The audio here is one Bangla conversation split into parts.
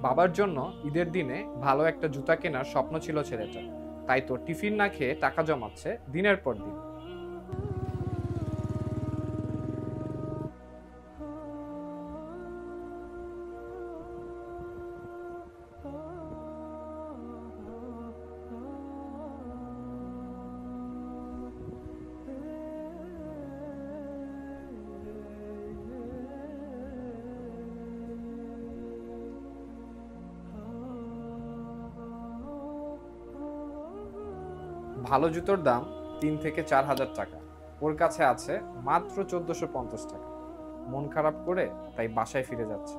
বাবার জন্য ঈদের দিনে ভালো একটা জুতা কেনার স্বপ্ন ছিল ছেলেটার, তাই তো টিফিন না খেয়ে টাকা জমাচ্ছে দিনের পর দিন। ভালো জুতোর দাম 3 থেকে 4 হাজার টাকা, ওর কাছে আছে মাত্র 1450 টাকা। মন খারাপ করে তাই বাসায় ফিরে যাচ্ছে।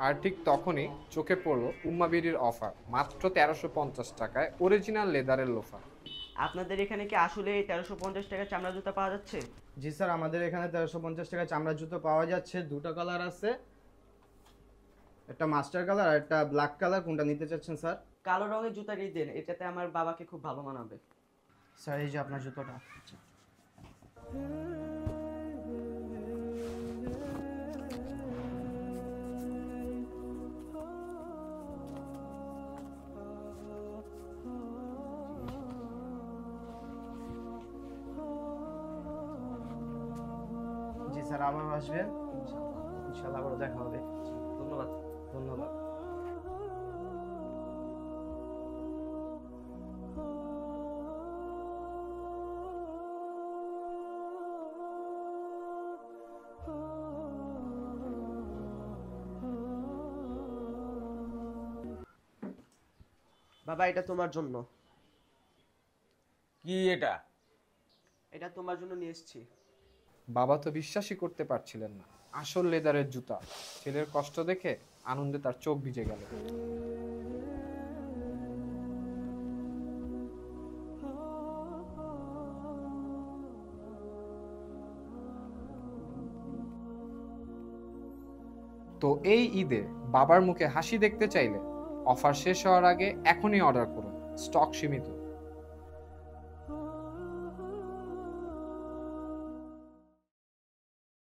আর ঠিক তখনই চোখে পড়লো উম্মা বিডির অফার, মাত্র 1350 টাকায় অরিজিনাল লেদারের লোফার। আপনাদের এখানে কি আসলে 1350 টাকা চামড়া জুতা পাওয়া যাচ্ছে? জি স্যার, আমাদের এখানে 1350 টাকা চামড়ার জুতো পাওয়া যাচ্ছে। দুটো কালার আছে, একটা মাস্টার কালার আর একটা ব্ল্যাক কালার। কোনটা নিতে চাচ্ছেন স্যার? কালো রঙের জুতাটাই দেন, এটাতে আমার বাবাকে খুব ভালো মানাবে। স্যার এই যে আপনার জুতোটা। জি স্যার, আবার আসবেন ইনশাআল্লাহ, আবার দেখা হবে। ধন্যবাদ। ধন্যবাদ। বাবা, এটা তোমার জন্য। কি এটা? এটা তোমার জন্য নিয়ে এসেছি। বাবা তো বিশ্বাসই করতে পারছিলেন না, আসল লেদারের জুতা। ছেলের কষ্ট দেখে আনন্দে তার চোখ ভিজে গেল। তো এই ঈদে বাবার মুখে হাসি দেখতে চাইলে অফার শেষ হওয়ার আগে এখনই অর্ডার করুন, স্টক সীমিত।